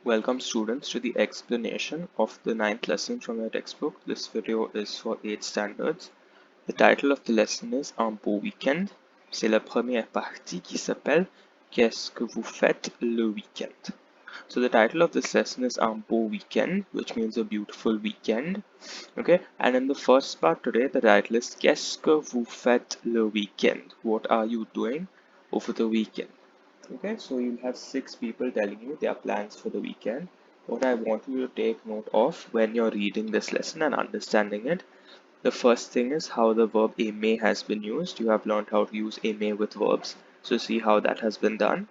Welcome students to the explanation of the ninth lesson from your textbook. This video is for 8th standards. The title of the lesson is Un beau week-end. C'est la première partie qui s'appelle Qu'est-ce que vous faites le week-end? So the title of this lesson is Un beau week-end, which means a beautiful weekend. Okay, and in the first part today, the title is Qu'est-ce que vous faites le week-end? What are you doing over the weekend? Okay, so you'll have 6 people telling you their plans for the weekend. What I want you to take note of when you're reading this lesson and understanding it, the first thing is how the verb aimer has been used. You have learned how to use aimer with verbs, so see how that has been done.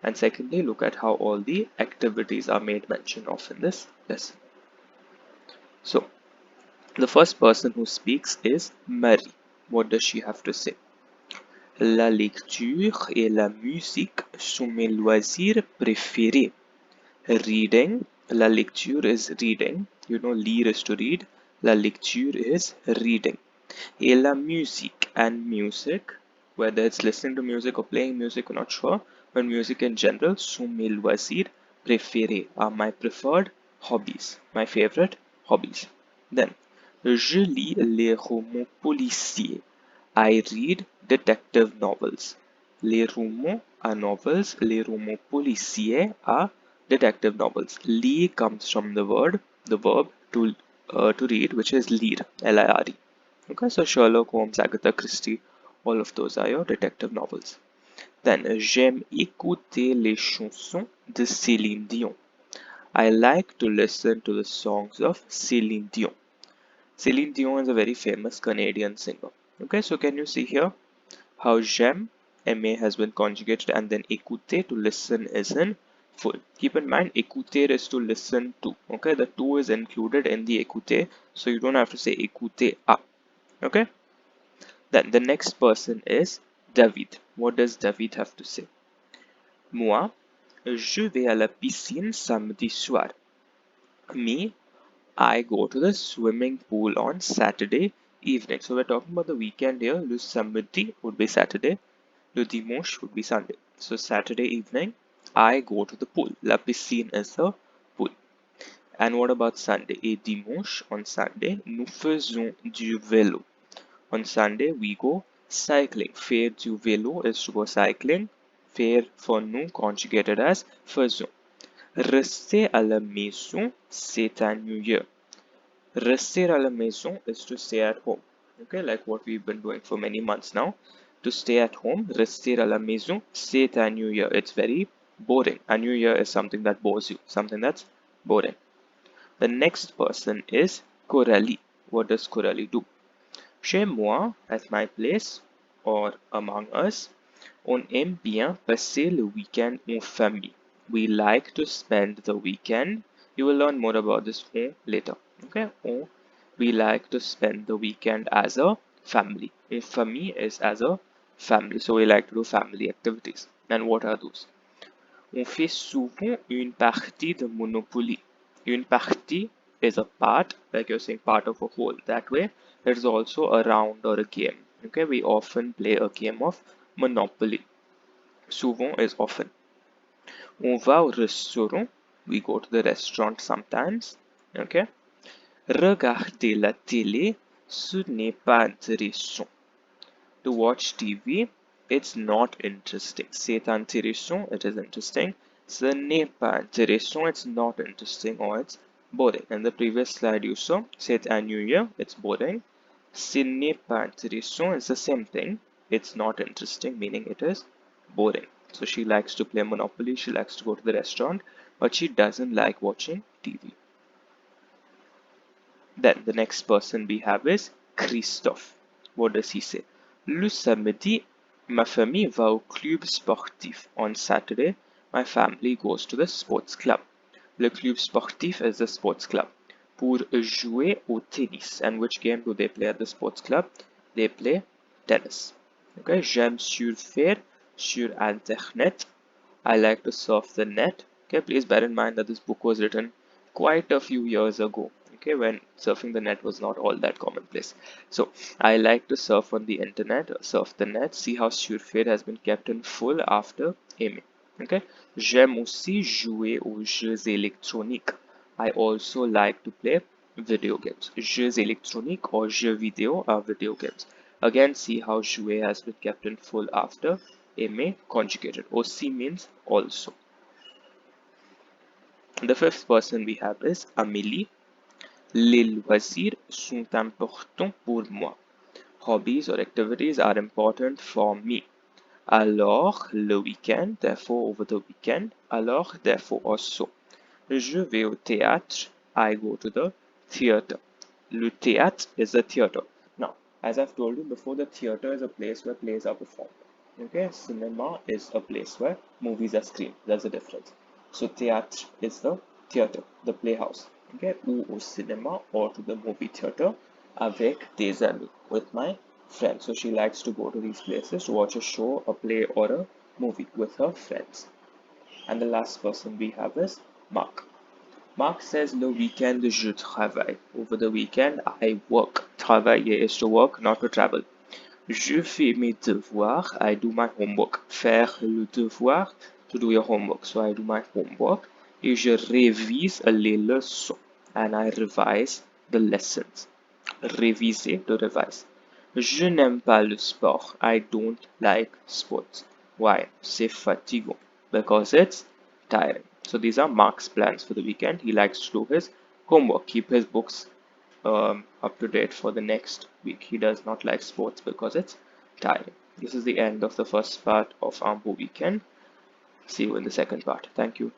And secondly, look at how all the activities are made mention of in this lesson. So, the first person who speaks is Marie. What does she have to say? La lecture et la musique sont mes loisirs préférés. Reading, la lecture is reading. You know, lire is to read. La lecture is reading. Et la musique and music, whether it's listening to music or playing music, we're not sure, but music in general, sont mes loisirs préférés, are my preferred hobbies, my favorite hobbies. Then, je lis les romans policiers. I read detective novels. Les romans are novels. Les romans policiers are detective novels. Lire comes from the verb to read, which is lire, L-I-R-E. Okay, so Sherlock Holmes, Agatha Christie, all of those are your detective novels. Then, j'aime écouter les chansons de Céline Dion. I like to listen to the songs of Céline Dion. Céline Dion is a very famous Canadian singer. Okay, so can you see here how j'aime, MA has been conjugated, and then écouter, to listen, is in full. Keep in mind, écouter is to listen to. Okay, the to is included in the écouter, so you don't have to say écouter à. Okay, then the next person is David. What does David have to say? Moi, je vais à la piscine samedi soir. Me, I go to the swimming pool on Saturday evening. So we're talking about the weekend here. Le samedi would be Saturday. Le dimanche would be Sunday. So Saturday evening, I go to the pool. La piscine is the pool. And what about Sunday? Et dimanche, on Sunday, nous faisons du vélo. On Sunday, we go cycling. Faire du vélo is to go cycling. Faire for nous conjugated as faisons. Rester à la maison, c'est un New Year. Rester à la maison is to stay at home. Okay, like what we've been doing for many months now. To stay at home, rester à la maison, c'est un New Year. It's very boring. A New Year is something that bores you, something that's boring. The next person is Coralie. What does Coralie do? Chez moi, at my place, or among us, on aime bien passer le week-end en famille. We like to spend the weekend. You will learn more about this later. Okay, we like to spend the weekend as a family. En famille is as a family, so we like to do family activities. And what are those? On fait souvent une partie de Monopoly. Une partie is a part, like you're saying part of a whole. That way, it is also a round or a game. Okay, we often play a game of Monopoly. Souvent is often. On va au restaurant. We go to the restaurant sometimes. Okay. Regarder la télé, ce n'est pas intéressant. To watch TV, it's not interesting. C'est intéressant, it is interesting. Ce n'est pas intéressant, it's not interesting, or it's boring. In the previous slide you saw, c'est un New Year, it's boring. Ce n'est pas intéressant is the same thing. It's not interesting, meaning it is boring. So she likes to play Monopoly, she likes to go to the restaurant, but she doesn't like watching TV. Then the next person we have is Christophe. What does he say? Le samedi, ma famille va au club sportif. On Saturday, my family goes to the sports club. Le club sportif is the sports club. Pour jouer au tennis. And which game do they play at the sports club? They play tennis. Okay, j'aime surfer sur Internet. I like to surf the net. Okay, please bear in mind that this book was written quite a few years ago. Okay, when surfing the net was not all that commonplace. So I like to surf on the internet, surf the net. See how surfer has been kept in full after aiming. Okay. J'aime aussi jouer aux jeux électroniques. I also like to play video games. Jeux électroniques or jeux vidéo are video games. Again, see how jouer has been kept in full after aimer conjugated. Aussi means also. The fifth person we have is Amelie. Les loisirs sont importants pour moi. Hobbies or activities are important for me. Alors, le week-end, therefore over the weekend. Alors, therefore also. Je vais au théâtre. I go to the theater. Le théâtre is a theater. Now, as I've told you before, the theater is a place where plays are performed. Okay, cinema is a place where movies are screened. There's a difference. So, théâtre is the theater, the playhouse. Okay, ou au cinéma or to the movie theater avec des amis, with my friends. So, she likes to go to these places to watch a show, a play, or a movie with her friends. And the last person we have is Mark. Mark says, le weekend je travaille. Over the weekend, I work. Travailler is to work, not to travel. Je fais mes devoirs. I do my homework. Faire le devoir, to do your homework. So I do my homework. Et je révise les leçons. And I revise the lessons. Réviser, to revise. Je n'aime pas le sport. I don't like sports. Why? C'est fatigant. Because it's tiring. So these are Mark's plans for the weekend. He likes to do his homework, keep his books up to date for the next week. He does not like sports because it's tiring. This is the end of the first part of our Beau weekend. See you in the second part. Thank you.